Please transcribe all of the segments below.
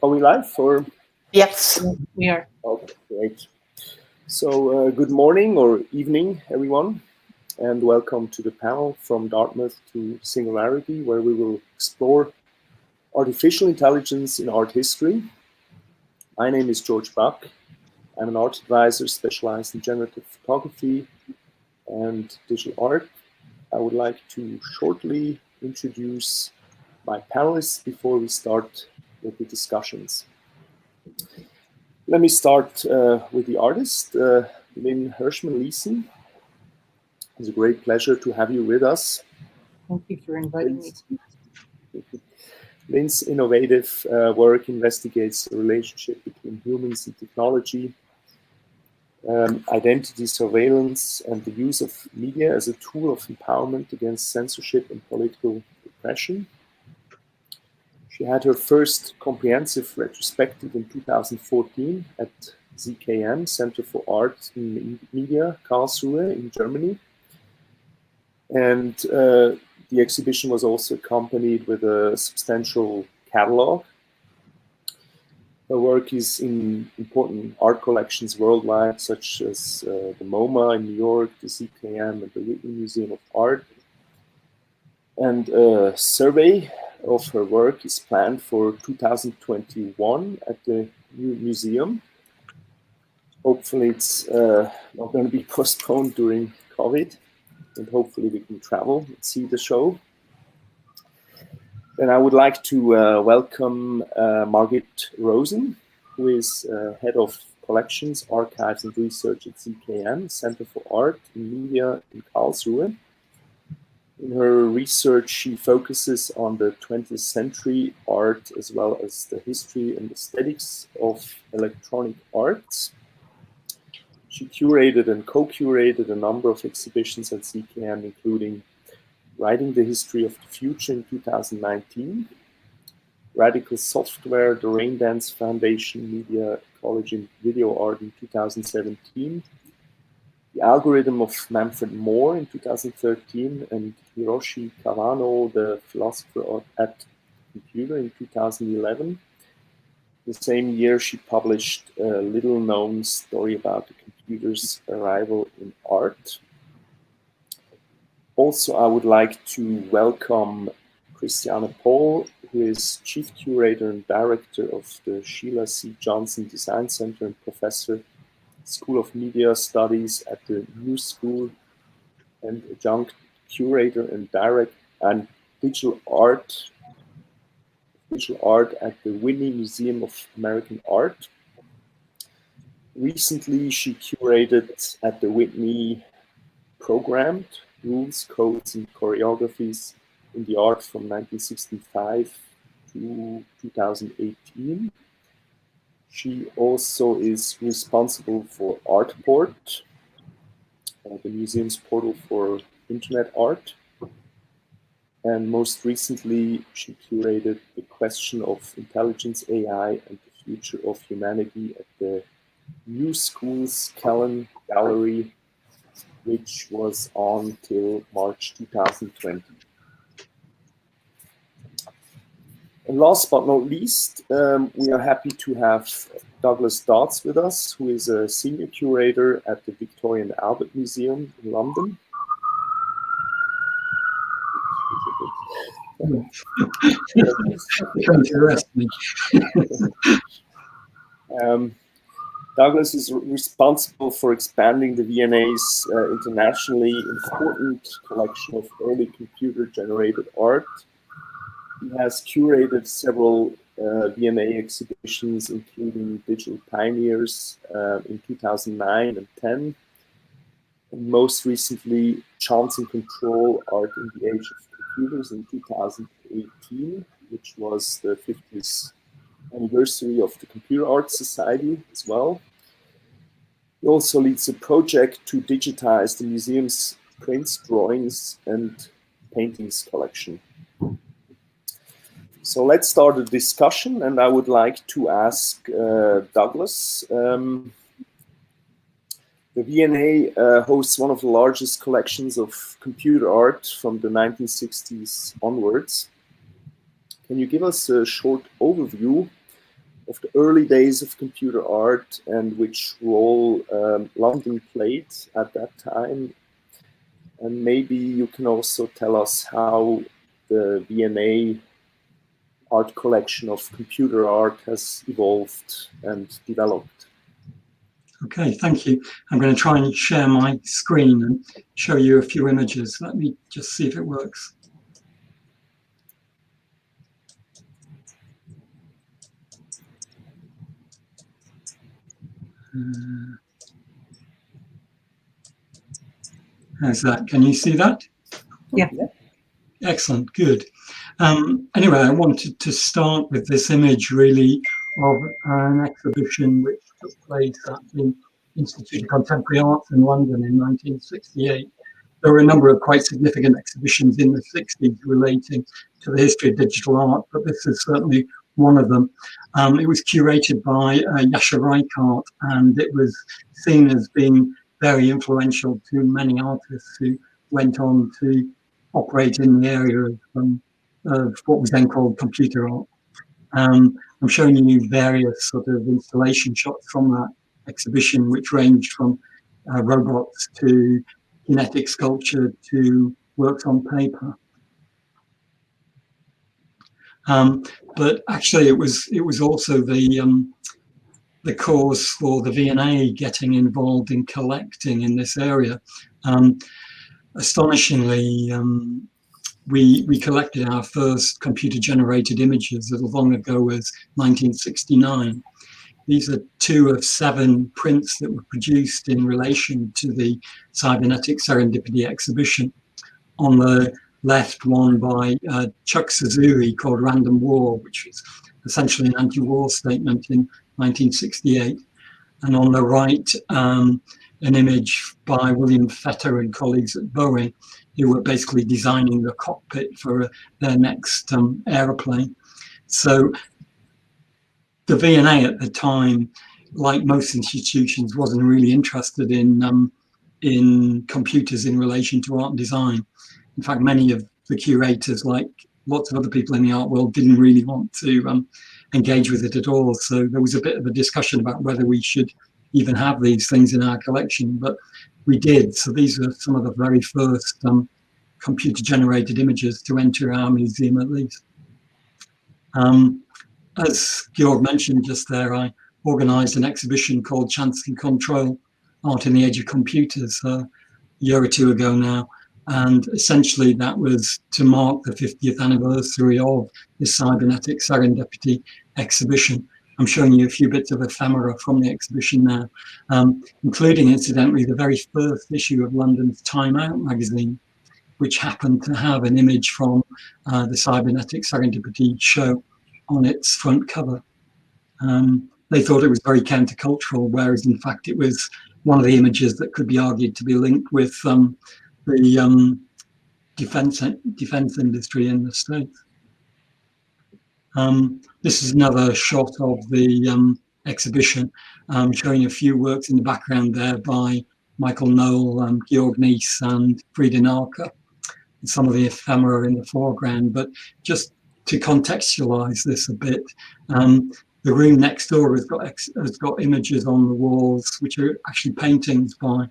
Are we live or? Yes, we are. Okay, great. So good morning or evening, everyone, and welcome to the panel from Dartmouth to Singularity, where we will explore artificial intelligence in art history. My name is George Buck. I'm an art advisor specialized in generative photography and digital art. I would like to shortly introduce my panelists before we start with the discussions. Let me start with the artist, Lynn Hirschman-Leeson. It's a great pleasure to have you with us. Thank you for inviting me. Lynn's innovative work investigates the relationship between humans and technology, identity surveillance, and the use of media as a tool of empowerment against censorship and political repression. She had her first comprehensive retrospective in 2014 at ZKM, Center for Art in Media, Karlsruhe in Germany. And the exhibition was also accompanied with a substantial catalog. Her work is in important art collections worldwide, such as the MoMA in New York, the ZKM, and the Whitney Museum of Art. And a survey of her work is planned for 2021 at the new museum. Hopefully it's not going to be postponed during COVID, and hopefully we can travel and see the show. And I would like to welcome Margit Rosen, who is Head of Collections, Archives and Research at ZKM, Center for Art in Media in Karlsruhe. In her research, she focuses on the 20th century art as well as the history and aesthetics of electronic arts. She curated and co-curated a number of exhibitions at ZKM, including Writing the History of the Future in 2019, Radical Software, the Rain Dance Foundation, Media, Ecology and Video Art in 2017, The Algorithm of Manfred Moore in 2013, and Hiroshi Kawano, the Philosopher at Computer in 2011. The same year, she published a little-known story about the computer's arrival in art. Also, I would like to welcome Christiane Pohl, who is Chief Curator and Director of the Sheila C. Johnson Design Center and Professor, School of Media Studies at the New School, and Adjunct Curator and Director and Digital Art at the Whitney Museum of American Art. Recently, she curated at the Whitney Programmed Rules, Codes, and Choreographies in the Art from 1965 to 2018. She also is responsible for Artport, the museum's portal for internet art. And most recently, she curated the question of intelligence, AI, and the future of humanity at the New School's Callan Gallery, which was on till March 2020. And last but not least, we are happy to have Douglas Dodds with us, who is a senior curator at the Victoria and Albert Museum in London. Douglas is responsible for expanding the V&A's internationally important collection of early computer-generated art. He has curated several V&A exhibitions, including Digital Pioneers in 2009 and 10, and most recently, Chance and Control, Art in the Age of Computers in 2018, which was the 50th anniversary of the Computer Arts Society as well. He also leads a project to digitize the museum's prints, drawings, and paintings collection. So let's start a discussion, and I would like to ask Douglas. The V&A hosts one of the largest collections of computer art from the 1960s onwards. Can you give us a short overview of the early days of computer art and which role London played at that time. And maybe you can also tell us how the V&A art collection of computer art has evolved and developed. Okay, thank you. I'm going to try and share my screen and show you a few images. Let me just see if it works. How's that? Can you see that? Yeah. Excellent, good. Anyway, I wanted to start with this image really of an exhibition which took place at the Institute of Contemporary Arts in London in 1968. There were a number of quite significant exhibitions in the 60s relating to the history of digital art, but this is certainly one of them. It was curated by Yasha Reichardt, and it was seen as being very influential to many artists who went on to operate in the area of what was then called computer art. I'm showing you various sort of installation shots from that exhibition, which ranged from robots to kinetic sculpture to works on paper. But actually, it was also the cause for the V&A getting involved in collecting in this area. Astonishingly, we collected our first computer-generated images as long ago as 1969. These are 2 of 7 prints that were produced in relation to the Cybernetic Serendipity exhibition. On the left, one by Chuck Suzuri called Random War, which was essentially an anti-war statement in 1968. And on the right, an image by William Fetter and colleagues at Boeing, who were basically designing the cockpit for their next aeroplane. So the V&A at the time, like most institutions, wasn't really interested in computers in relation to art and design. In fact, many of the curators, like lots of other people in the art world, didn't really want to engage with it at all. So there was a bit of a discussion about whether we should even have these things in our collection, but we did. So these are some of the very first computer-generated images to enter our museum, at least. As Georg mentioned just there, I organised an exhibition called Chance and Control, Art in the Age of Computers, a year or 2 ago now. And essentially that was to mark the 50th anniversary of the Cybernetic Serendipity exhibition. I'm showing you a few bits of ephemera from the exhibition now, including, incidentally, the very first issue of London's Time Out magazine, which happened to have an image from the Cybernetic Serendipity show on its front cover. They thought it was very countercultural, whereas in fact it was one of the images that could be argued to be linked with the defense industry in the States. This is another shot of the exhibition, showing a few works in the background there by Michael Knoll, Georg Nies and Frida Narka. Some of the ephemera in the foreground, but just to contextualize this a bit, the room next door has got images on the walls which are actually paintings by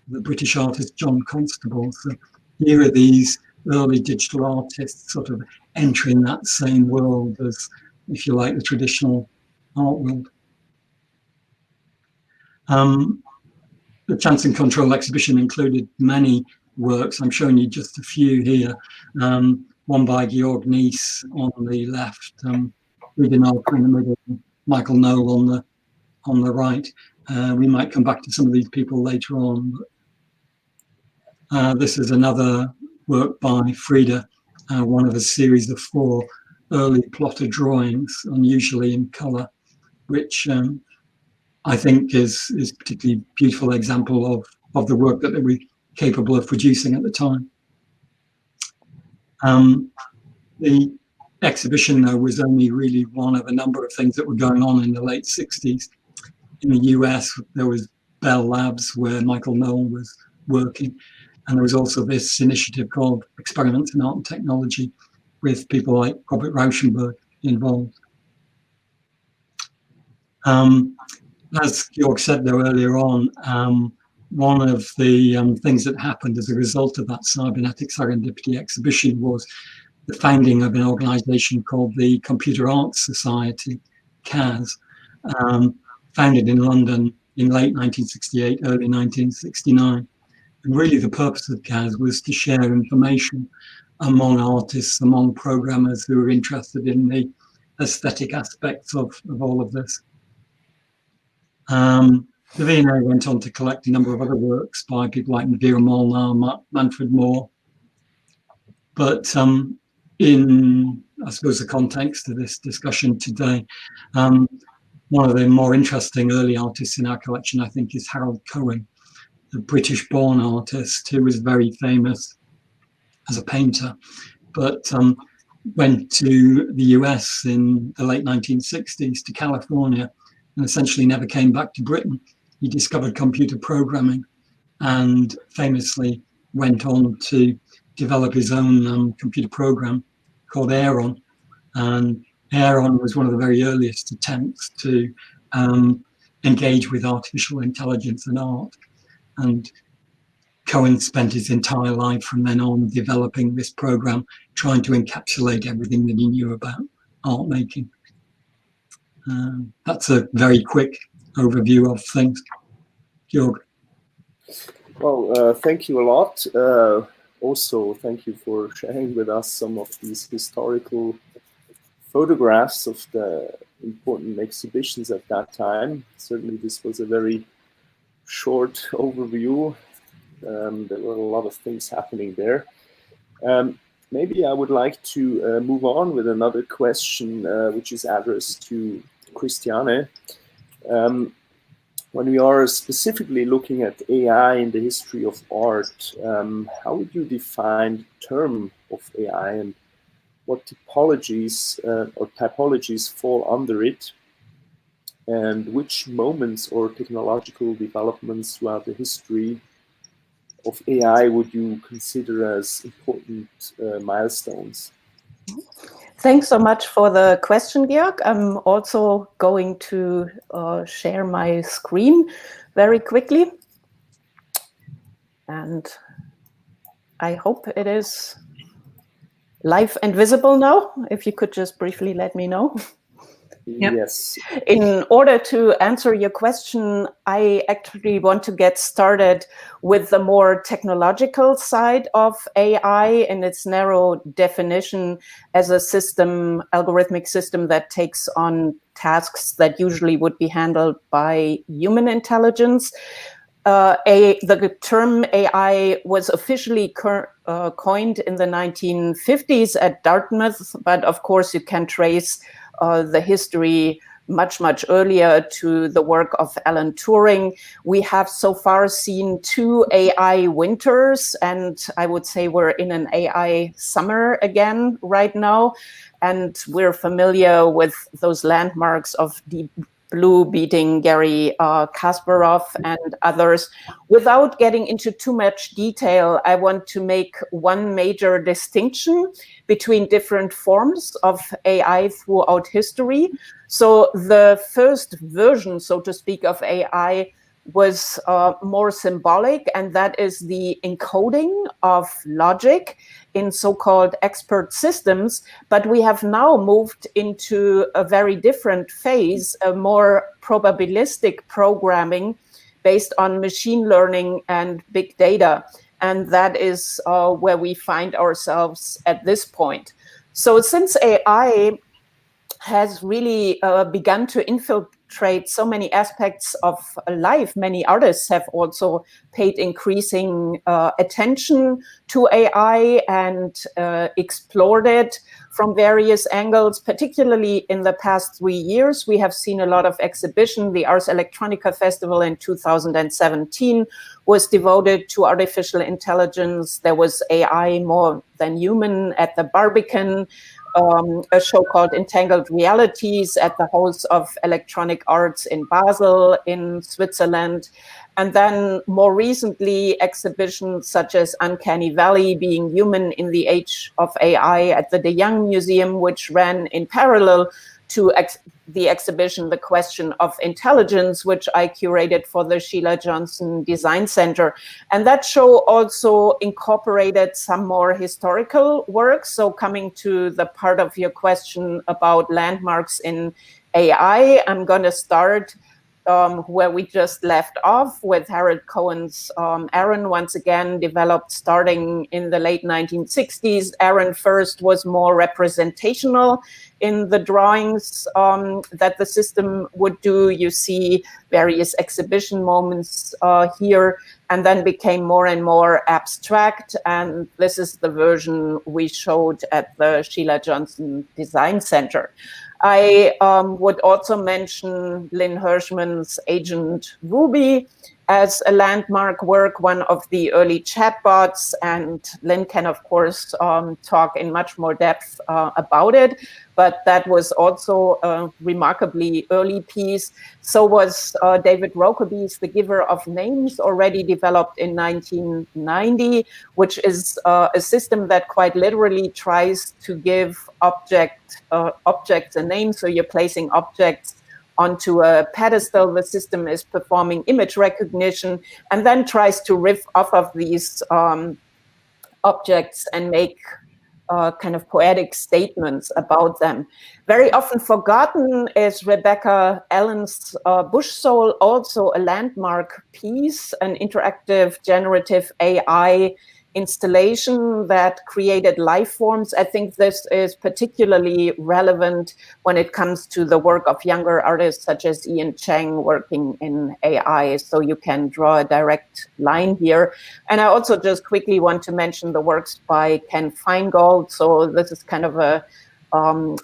the British artist John Constable. So here are these early digital artists sort of entering that same world as, if you like, the traditional art world. The Chance and Control exhibition included many works. I'm showing you just a few here. One by Georg Nies on the left, Frida Narka in the middle, Michael Knoll on the right. We might come back to some of these people later on. But, this is another work by Frida, one of a series of 4 early plotter drawings, unusually in colour, which I think is a particularly beautiful example of the work that they were capable of producing at the time. The exhibition, though, was only really one of a number of things that were going on in the late 60s. In the US, there was Bell Labs, where Michael Knoll was working. And there was also this initiative called Experiments in Art and Technology, with people like Robert Rauschenberg involved. As Georg said though earlier on, one of the things that happened as a result of that Cybernetic Serendipity exhibition was the founding of an organization called the Computer Arts Society, CAS, founded in London in late 1968, early 1969. And really the purpose of CAS was to share information among artists, among programmers who were interested in the aesthetic aspects of all of this. The V&A went on to collect a number of other works by people like Vera Molnar, Manfred Moore. But in, I suppose, the context of this discussion today, one of the more interesting early artists in our collection, I think, is Harold Cohen, a British-born artist who was very famous as a painter, but went to the US in the late 1960s, to California, and essentially never came back to Britain. He discovered computer programming and famously went on to develop his own computer program called Aeron. And Aeron was one of the very earliest attempts to engage with artificial intelligence and art. And Cohen spent his entire life from then on developing this program, trying to encapsulate everything that he knew about art making. That's a very quick overview of things. Georg. Well, thank you a lot. Also, thank you for sharing with us some of these historical photographs of the important exhibitions at that time. Certainly, this was a very short overview. There were a lot of things happening there. Maybe I would like to move on with another question, which is addressed to Christiane. When we are specifically looking at AI in the history of art, how would you define the term of AI, and what typologies or typologies fall under it, and which moments or technological developments throughout the history of AI would you consider as important milestones? Thanks so much for the question, Georg. I'm also going to share my screen very quickly. And I hope it is live and visible now. If you could just briefly let me know. Yep. Yes. In order to answer your question, I actually want to get started with the more technological side of AI and its narrow definition as a system, algorithmic system that takes on tasks that usually would be handled by human intelligence. The term AI was officially coined in the 1950s at Dartmouth, but of course you can trace the history much, much earlier to the work of Alan Turing. We have so far seen 2 AI winters, and I would say we're in an AI summer again right now. And we're familiar with those landmarks of Deep Blue beating Gary Kasparov and others. Without getting into too much detail, I want to make one major distinction between different forms of AI throughout history. So the first version, so to speak, of AI was more symbolic, and that is the encoding of logic in so-called expert systems. But we have now moved into a very different phase, a more probabilistic programming based on machine learning and big data. And that is where we find ourselves at this point. So since AI has really begun to infiltrate so many aspects of life, many artists have also paid increasing attention to AI and explored it from various angles. Particularly in the past 3 years, we have seen a lot of exhibition. The Ars Electronica Festival in 2017 was devoted to artificial intelligence. There was AI More Than Human at the Barbican, a show called Entangled Realities at the House of Electronic Arts in Basel in Switzerland. And then more recently, exhibitions such as Uncanny Valley, Being Human in the Age of AI at the De Young Museum, which ran in parallel to the exhibition, The Question of Intelligence, which I curated for the Sheila Johnson Design Center. And that show also incorporated some more historical work. So coming to the part of your question about landmarks in AI, I'm going to start where we just left off with Harold Cohen's Aaron, once again developed starting in the late 1960s. Aaron first was more representational in the drawings that the system would do. You see various exhibition moments here, and then became more and more abstract. And this is the version we showed at the Sheila Johnson Design Center. I would also mention Lynn Hirschman's Agent Ruby as a landmark work, one of the early chatbots, and Lynn can, of course, talk in much more depth about it, but that was also a remarkably early piece. So was David Rokeby's The Giver of Names, already developed in 1990, which is a system that quite literally tries to give objects a name. So you're placing objects onto a pedestal, the system is performing image recognition, and then tries to riff off of these objects and make kind of poetic statements about them. Very often forgotten is Rebecca Allen's Bush Soul, also a landmark piece, an interactive generative AI installation that created life forms. I think this is particularly relevant when it comes to the work of younger artists such as Ian Cheng working in AI. So you can draw a direct line here. And I also just quickly want to mention the works by Ken Feingold. So this is kind of a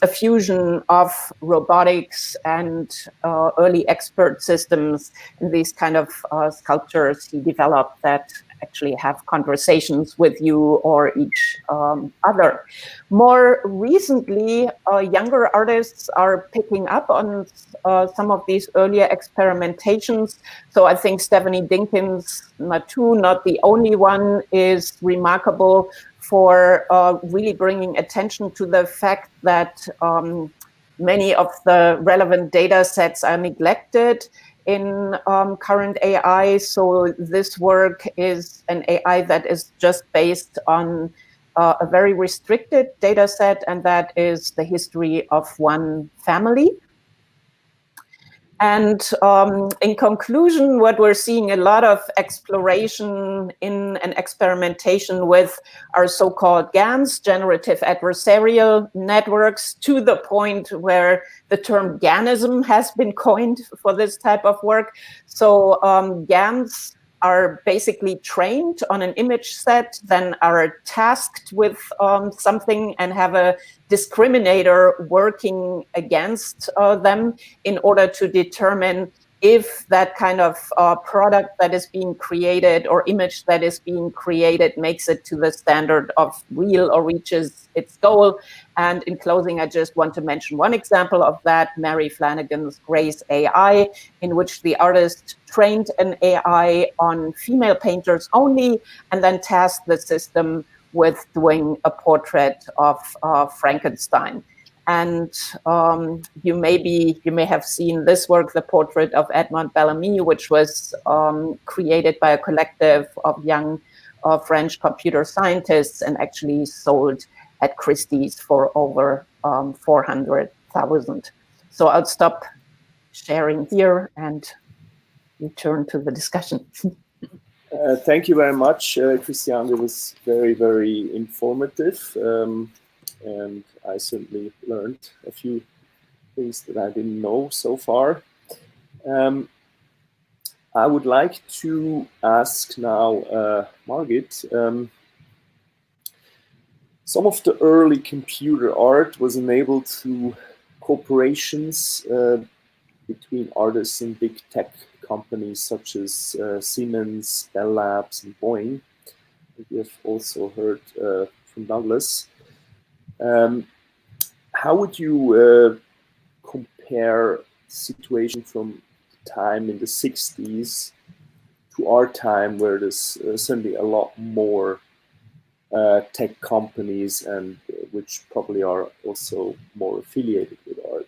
fusion of robotics and early expert systems in these kind of sculptures he developed that actually have conversations with you or each other. More recently, younger artists are picking up on some of these earlier experimentations. So I think Stephanie Dinkins, Natu, not the only one, is remarkable for really bringing attention to the fact that many of the relevant data sets are neglected in current AI. So this work is an AI that is just based on a very restricted data set, and that is the history of one family. And in conclusion, what we're seeing a lot of exploration in and experimentation with are so-called GANs, generative adversarial networks, to the point where the term GANism has been coined for this type of work. So GANs are basically trained on an image set, then are tasked with something and have a discriminator working against them in order to determine if that kind of product that is being created or image that is being created makes it to the standard of real or reaches its goal. And in closing, I just want to mention one example of that, Mary Flanagan's Grace AI, in which the artist trained an AI on female painters only and then tasked the system with doing a portrait of Frankenstein. And you may have seen this work, the portrait of Edmond Bellamy, which was created by a collective of young French computer scientists and actually sold at Christie's for over 400,000. So I'll stop sharing here and return to the discussion. Thank you very much, Christiane. It was very, very informative. And I certainly learned a few things that I didn't know so far. I would like to ask now Margit, some of the early computer art was enabled through corporations between artists and big tech companies such as Siemens, Bell Labs, and Boeing. We have also heard from Douglas. How would you compare the situation from the time in the 60s to our time, where there's certainly a lot more tech companies and which probably are also more affiliated with art?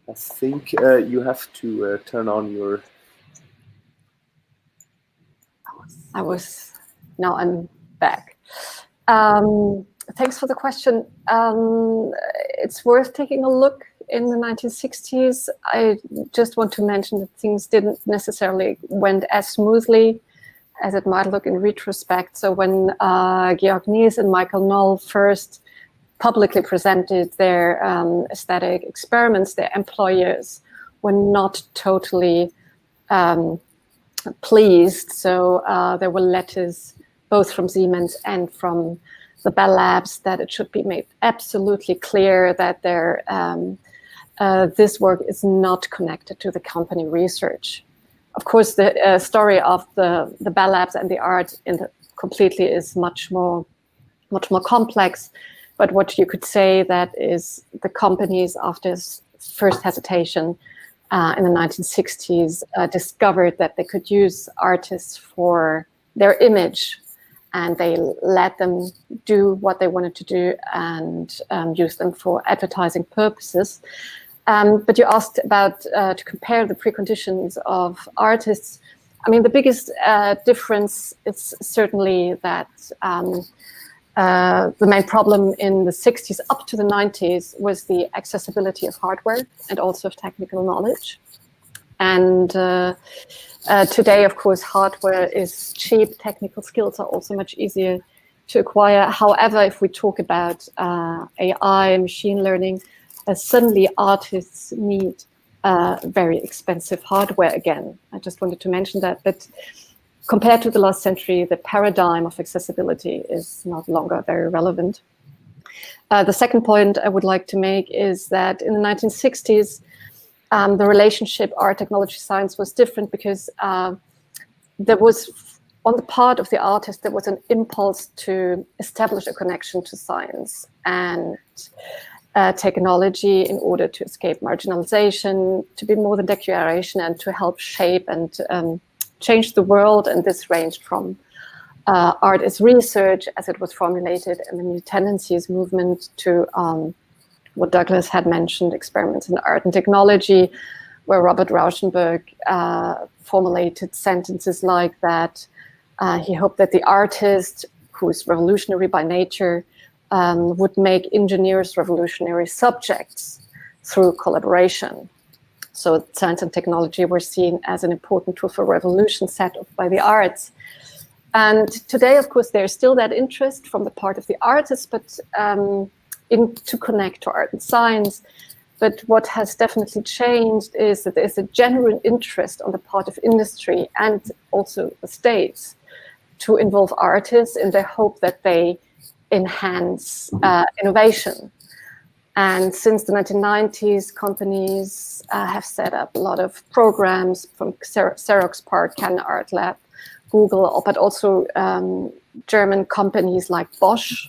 I think you have to turn on your... Now I'm back. Thanks for the question. It's worth taking a look in the 1960s. I just want to mention that things didn't necessarily went as smoothly as it might look in retrospect. So when Georg Nies and Michael Knoll first publicly presented their aesthetic experiments, their employers were not totally pleased. So there were letters both from Siemens and from the Bell Labs that it should be made absolutely clear that this work is not connected to the company research. Of course, the story of the Bell Labs and the art completely is much more complex. But what you could say that is the companies, after first hesitation in the 1960s, discovered that they could use artists for their image, and they let them do what they wanted to do and use them for advertising purposes. But you asked about to compare the preconditions of artists. I mean, the biggest difference is certainly that the main problem in the 60s up to the 90s was the accessibility of hardware and also of technical knowledge. And today, of course, hardware is cheap. Technical skills are also much easier to acquire. However, if we talk about AI and machine learning, suddenly artists need very expensive hardware again. I just wanted to mention that. But compared to the last century, the paradigm of accessibility is not longer very relevant. The second point I would like to make is that in the 1960s, the relationship art, technology, science was different because there was, on the part of the artist, there was an impulse to establish a connection to science and technology in order to escape marginalization, to be more than declaration, and to help shape and change the world. And this ranged from art as research, as it was formulated in the New Tendencies movement, to what Douglas had mentioned, experiments in art and technology, where Robert Rauschenberg formulated sentences like that. He hoped that the artist, who is revolutionary by nature, would make engineers revolutionary subjects through collaboration. So science and technology were seen as an important tool for revolution set up by the arts. And today, of course, there's still that interest from the part of the artists, but to connect to art and science. But what has definitely changed is that there's a genuine interest on the part of industry and also the states to involve artists in the hope that they enhance innovation. And since the 1990s, companies have set up a lot of programs from Xerox PARC, Canon Art Lab, Google, but also German companies like Bosch,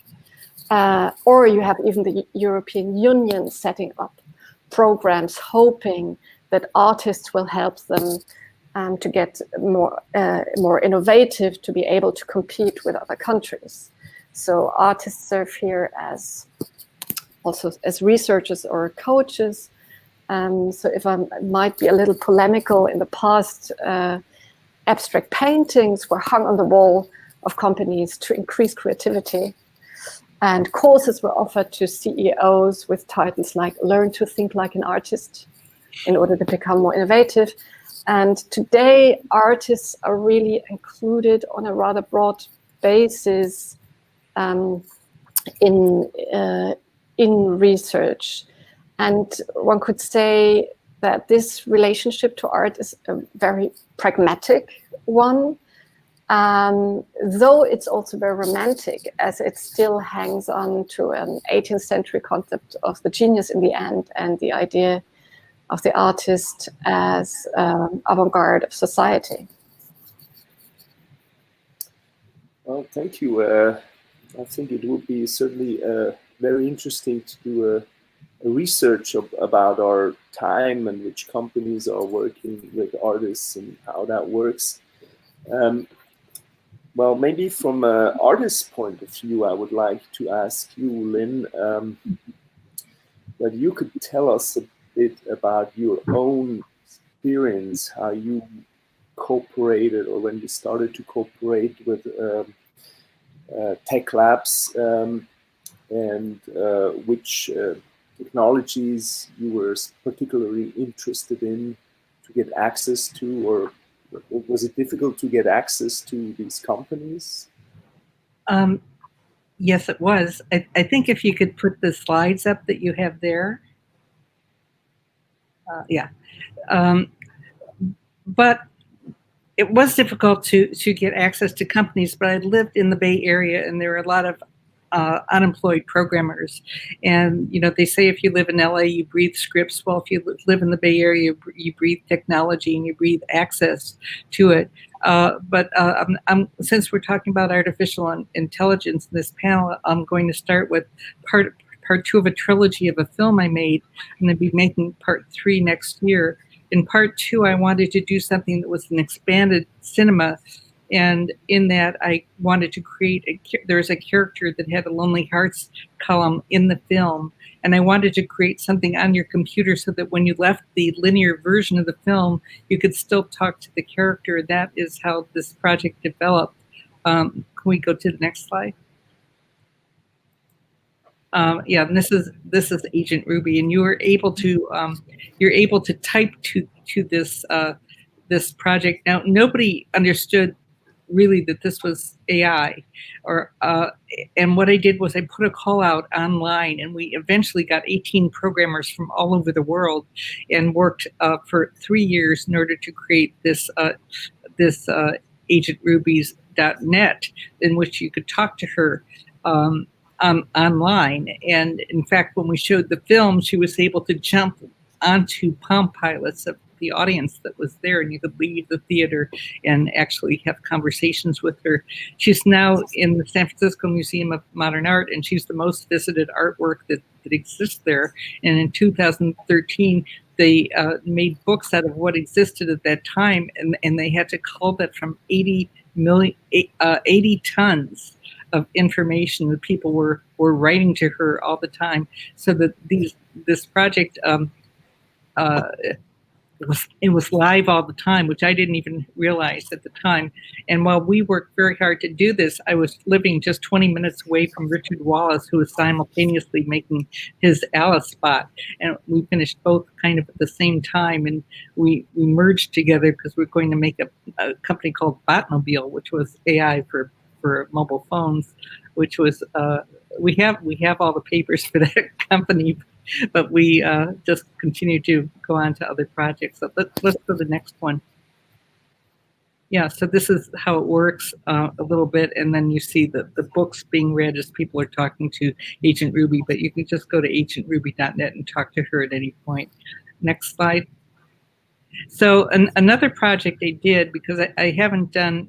or you have even the European Union setting up programs hoping that artists will help them to get more innovative, to be able to compete with other countries. So artists serve here as also as researchers or coaches. So if I might be a little polemical, in the past, abstract paintings were hung on the wall of companies to increase creativity. And courses were offered to CEOs with titles like "Learn to Think Like an Artist" in order to become more innovative. And today, artists are really included on a rather broad basis in research. And one could say that this relationship to art is a very pragmatic one, though it's also very romantic, as it still hangs on to an 18th century concept of the genius in the end, and the idea of the artist as avant-garde of society. Well, thank you. I think it would be certainly very interesting to do a research about our time and which companies are working with artists and how that works. Well, maybe from an artist's point of view, I would like to ask you, Lynn, that you could tell us a bit about your own experience, how you cooperated, or when you started to cooperate with tech labs, and which technologies you were particularly interested in to get access to, or was it difficult to get access to these companies? Yes, it was. I think if you could put the slides up that you have there. Yeah. But it was difficult to get access to companies, but I lived in the Bay Area, and there were a lot of unemployed programmers. And, you know, they say if you live in LA, you breathe scripts. Well, if you live in the Bay Area, you breathe technology and you breathe access to it. But since we're talking about artificial intelligence in this panel, I'm going to start with part 2 of a trilogy of a film I made. I'm going to be making part 3 next year. In part 2, I wanted to do something that was an expanded cinema. And in that, I wanted to create there's a character that had a Lonely Hearts column in the film. And I wanted to create something on your computer so that when you left the linear version of the film, you could still talk to the character. That is how this project developed. Can we go to the next slide? Yeah, and this is Agent Ruby, and you are able to type to this this project. Now, nobody understood really that this was AI, and what I did was I put a call out online, and we eventually got 18 programmers from all over the world, and worked for 3 years in order to create this agentrubies.net, in which you could talk to her online. And in fact, when we showed the film, she was able to jump onto Palm Pilots of the audience that was there, and you could leave the theater and actually have conversations with her. She's now in the San Francisco Museum of Modern Art, and she's the most visited artwork that exists there. And in 2013, they made books out of what existed at that time, and they had to cull that from 80 tons of information that people were writing to her all the time. So that this project it was live all the time, which I didn't even realize at the time. And while we worked very hard to do this, I was living just 20 minutes away from Richard Wallace, who was simultaneously making his Alice spot. And we finished both kind of at the same time. And we merged together because we're going to make a company called Botmobile, which was AI for mobile phones, which was, we have all the papers for that company, but we just continue to go on to other projects. So let's go to the next one. Yeah, so this is how it works a little bit, and then you see the books being read as people are talking to Agent Ruby, but you can just go to agentruby.net and talk to her at any point. Next slide. So another project I did, because I haven't done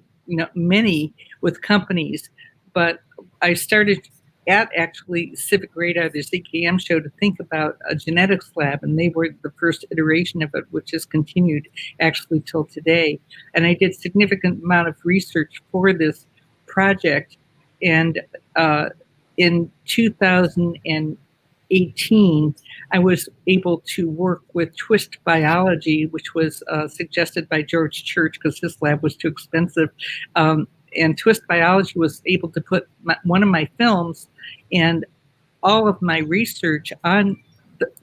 many with companies, but I started at actually Civic Radar, the CKM show, to think about a genetics lab, and they were the first iteration of it, which has continued actually till today. And I did significant amount of research for this project, and in 2018, I was able to work with Twist Biology, which was suggested by George Church because his lab was too expensive. And Twist Biology was able to put one of my films and all of my research on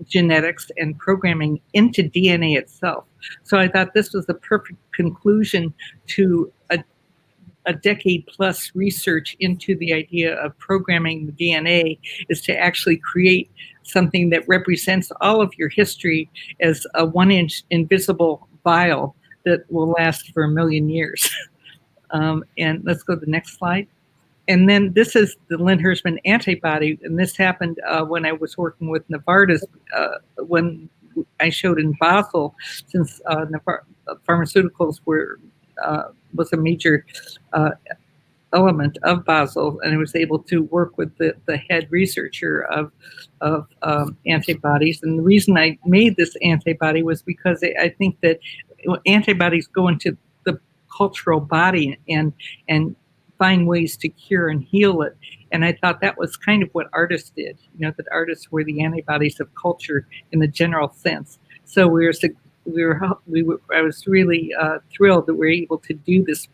genetics and programming into DNA itself. So I thought this was the perfect conclusion to a decade plus research into the idea of programming the DNA, is to actually create something that represents all of your history as a 1-inch invisible vial that will last for 1 million years. And let's go to the next slide. And then this is the Lynn-Hersman antibody, and this happened when I was working with Novartis, when I showed in Basel, since pharmaceuticals was a major element of Basel, and I was able to work with the head researcher of antibodies. And the reason I made this antibody was because I think that antibodies go into the cultural body and find ways to cure and heal it. And I thought that was kind of what artists did, that artists were the antibodies of culture in the general sense. So I was really thrilled that we were able to do this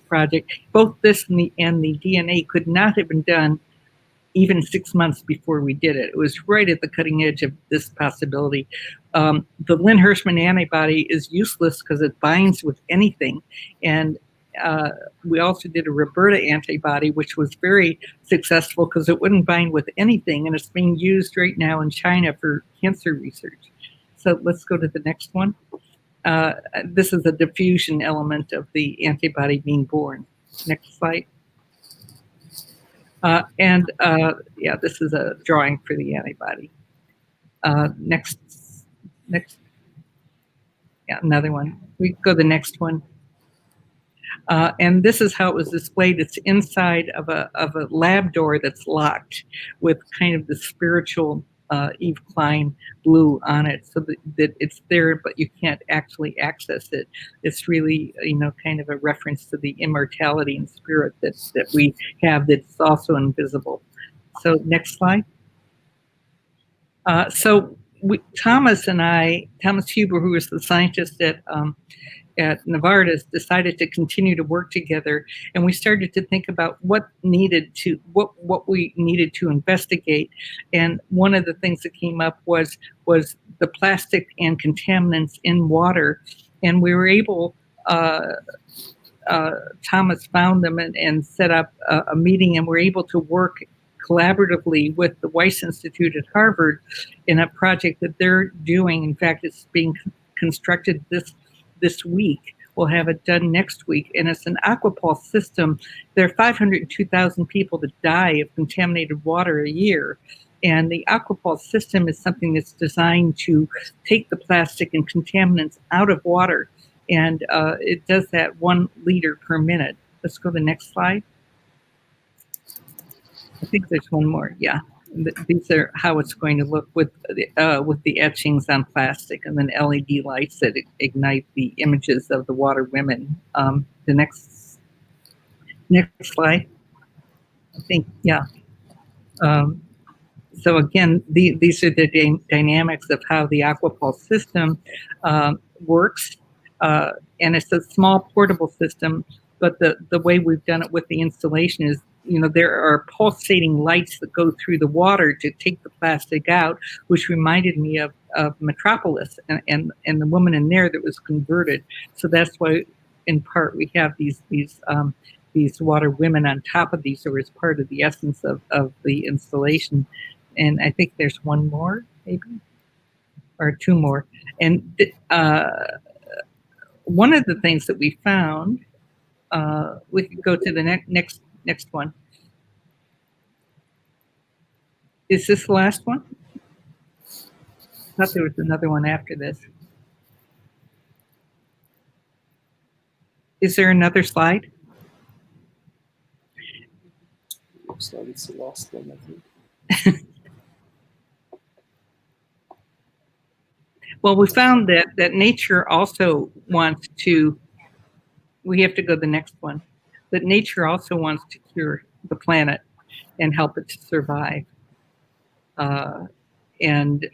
project. Both this and the DNA could not have been done even 6 months before we did it. It was right at the cutting edge of this possibility. The Lynn Hirschman antibody is useless because it binds with anything. And we also did a Roberta antibody, which was very successful because it wouldn't bind with anything. And it's being used right now in China for cancer research. So let's go to the next one. This is a diffusion element of the antibody being born. Next slide. Yeah, this is a drawing for the antibody. Next, yeah, another one. We go to the next one. And this is how it was displayed. It's inside of a lab door that's locked with kind of the spiritual Eve Klein blue on it, so that it's there, but you can't actually access it. It's really, kind of a reference to the immortality and spirit that we have that's also invisible. So next slide. Thomas Huber, who was the scientist at Novartis, decided to continue to work together, and we started to think about what we needed to investigate. And one of the things that came up was the plastic and contaminants in water, and we were able. Thomas found them and set up a meeting, and we're able to work collaboratively with the Weiss Institute at Harvard in a project that they're doing. In fact, it's being constructed this week. We'll have it done next week, and it's an aquapulse system. There are 502,000 people that die of contaminated water a year, and the aquapulse system is something that's designed to take the plastic and contaminants out of water, and it does that 1 liter per minute. Let's go to the next slide. I think there's one more. Yeah. These are how it's going to look with the etchings on plastic, and then LED lights that ignite the images of the water women. The next slide, I think, yeah. So again, these are the dynamics of how the aquapulse system works, and it's a small portable system. But the way we've done it with the installation is, there are pulsating lights that go through the water to take the plastic out, which reminded me of Metropolis and the woman in there that was converted. So that's why, in part, we have these water women on top of these, or as part of the essence of the installation. And I think there's one more, maybe, or 2 more. And one of the things that we found, we could go to the next one. Is this the last one? I thought there was another one after this. Is there another slide? Looks like it's the last one, I think. Well, we found that nature also wants to, we have to go to the next one, that nature also wants to cure the planet and help it to survive, and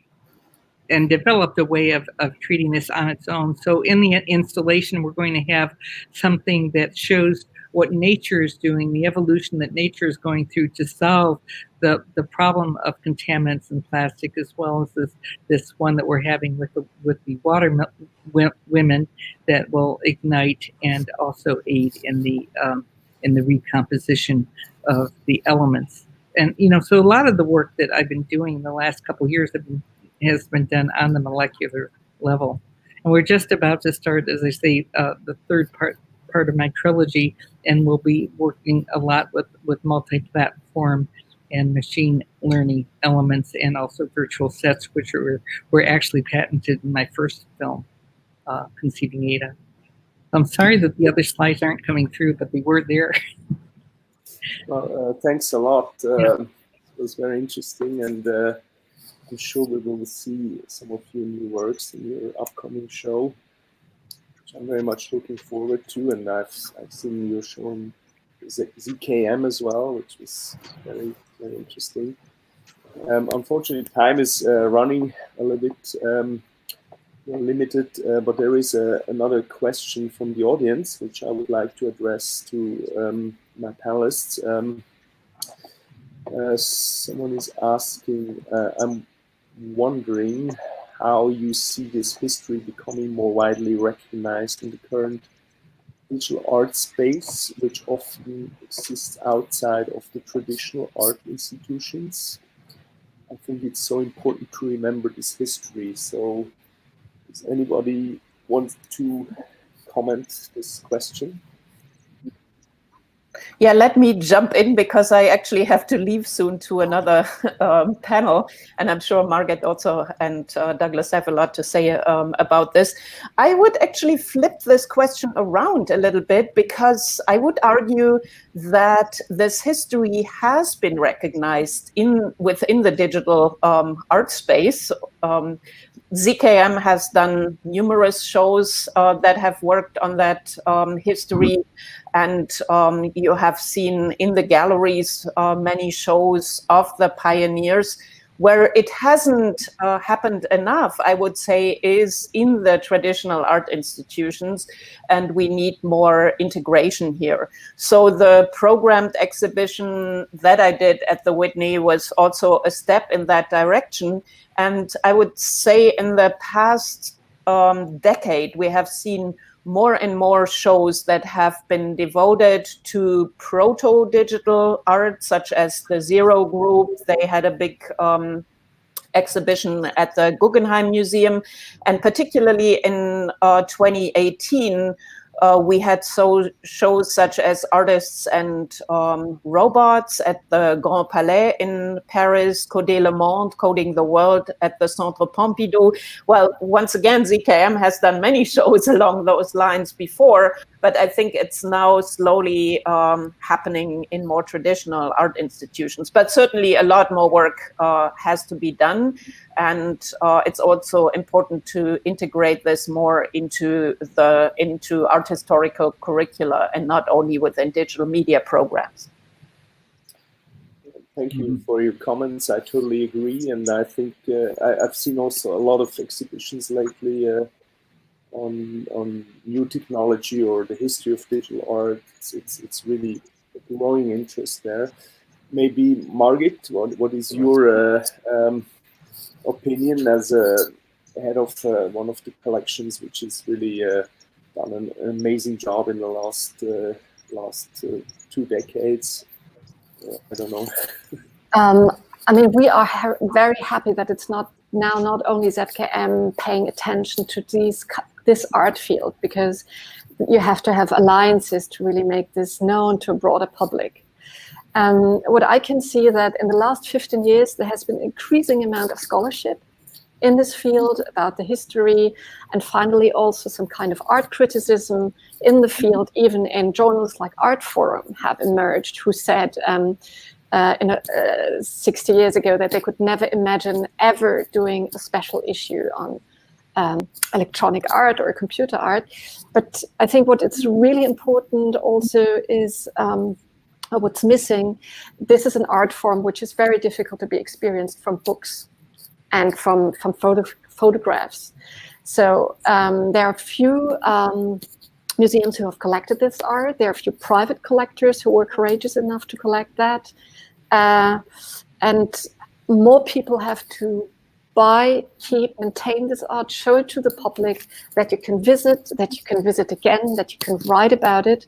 developed a way of treating this on its own. So in the installation, we're going to have something that shows what nature is doing, the evolution that nature is going through to solve the problem of contaminants and plastic, as well as this one that we're having with the water women that will ignite and also aid in the recomposition of the elements. And so a lot of the work that I've been doing in the last couple of years has been done on the molecular level, and we're just about to start, as I say, the third part of my trilogy, and we'll be working a lot with multi-platform and machine learning elements, and also virtual sets, which were actually patented in my first film, Conceiving Ada. I'm sorry that the other slides aren't coming through, but they were there. Well, thanks a lot. It was very interesting, and I'm sure we will see some of your new works in your upcoming show, which I'm very much looking forward to. And I've seen you showing ZKM as well, which was very, very interesting. Unfortunately, time is running a little bit limited, but there is another question from the audience, which I would like to address to my panelists. Someone is asking, I'm wondering how you see this history becoming more widely recognized in the current digital art space, which often exists outside of the traditional art institutions. I think it's so important to remember this history. So does anybody want to comment this question? Yeah, let me jump in because I actually have to leave soon to another panel. And I'm sure Margaret also and Douglas have a lot to say about this. I would actually flip this question around a little bit because I would argue that this history has been recognized within the digital art space. ZKM has done numerous shows that have worked on that history. And you have seen in the galleries many shows of the pioneers. Where it hasn't happened enough, I would say, is in the traditional art institutions, and we need more integration here. So the programmed exhibition that I did at the Whitney was also a step in that direction. And I would say in the past decade, we have seen more and more shows that have been devoted to proto-digital art, such as the Zero Group. They had a big exhibition at the Guggenheim Museum. And particularly in 2018, we had shows such as Artists and Robots at the Grand Palais in Paris, Coder le Monde, Coding the World at the Centre Pompidou. Well, once again, ZKM has done many shows along those lines before, but I think it's now slowly happening in more traditional art institutions. But certainly a lot more work has to be done. And it's also important to integrate this more into art historical curricula and not only within digital media programs. Thank you for your comments. I totally agree. And I think I've seen also a lot of exhibitions lately on new technology or the history of digital art. It's really a growing interest there. Maybe Margit, what is your opinion as a head of one of the collections, which is really done an amazing job in the last 2 decades? I don't know. I mean, we are very happy that it's not only ZKM paying attention to this art field, because you have to have alliances to really make this known to a broader public. What I can see that in the last 15 years, there has been an increasing amount of scholarship in this field about the history, and finally also some kind of art criticism in the field. Even in journals like Art Forum have emerged, who said 60 years ago that they could never imagine ever doing a special issue on electronic art or computer art. But I think what is really important also is what's missing. This is an art form which is very difficult to be experienced from books and from photographs. So there are few museums who have collected this art. There are a few private collectors who were courageous enough to collect that. And more people have to buy, keep, maintain this art, show it to the public, that you can visit again, that you can write about it.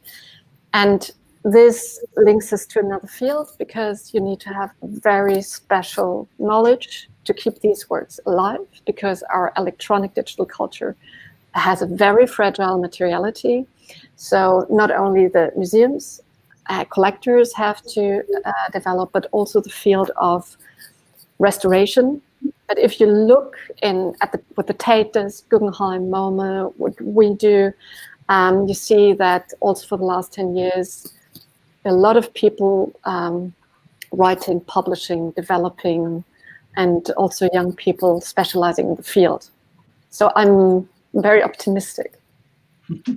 And this links us to another field, because you need to have very special knowledge to keep these works alive, because our electronic digital culture has a very fragile materiality. So not only the museums, collectors have to develop, but also the field of restoration. But if you look what the Tate does, Guggenheim, MoMA, what we do, you see that also for the last 10 years, a lot of people writing, publishing, developing, and also young people specializing in the field. So I'm very optimistic. Thank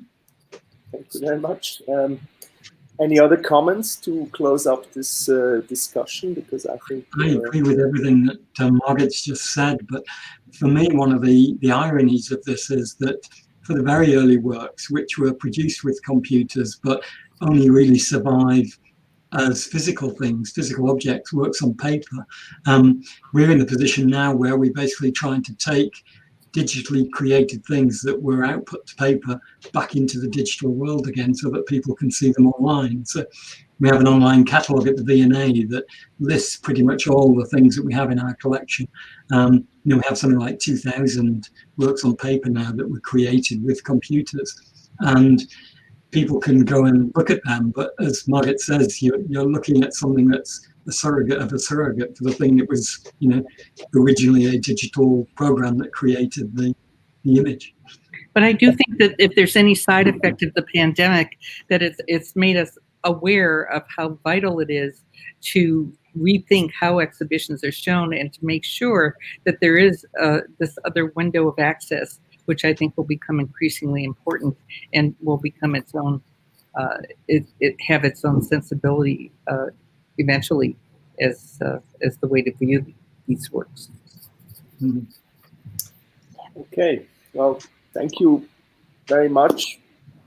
you very much. Any other comments to close up this discussion? Because I think I agree with everything that Margaret's just said, but for me, one of the ironies of this is that for the very early works, which were produced with computers, but only really survive as physical things, physical objects, works on paper, we're in the position now where we're basically trying to take digitally created things that were output to paper back into the digital world again so that people can see them online. So we have an online catalogue at the V&A that lists pretty much all the things that we have in our collection. You know, we have something like 2,000 works on paper now that were created with computers, and people can go and look at them. But as Margaret says, you're looking at something that's a surrogate of a surrogate for the thing that was, you know, originally a digital program that created the image. But I do think that if there's any side effect of the pandemic, that it's made us aware of how vital it is to rethink how exhibitions are shown and to make sure that there is this other window of access, which I think will become increasingly important and will become its own, it have its own sensibility eventually as the way to view these works. Mm-hmm. Okay, well, thank you very much,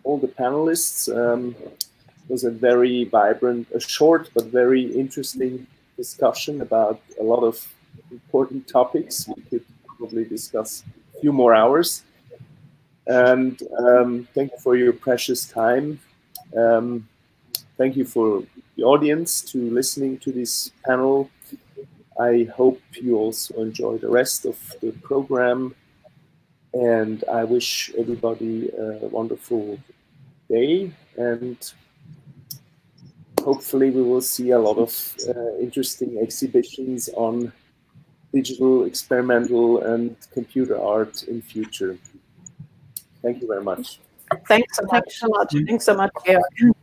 all the panelists. It was a very vibrant, a short but very interesting discussion about a lot of important topics. We could probably discuss a few more hours. And thank you for your precious time. Thank you for the audience to listening to this panel. I hope you also enjoy the rest of the program. And I wish everybody a wonderful day, and hopefully we will see a lot of interesting exhibitions on digital, experimental, and computer art in future. Thank you very much. Thanks so much. Thanks so much, Georg.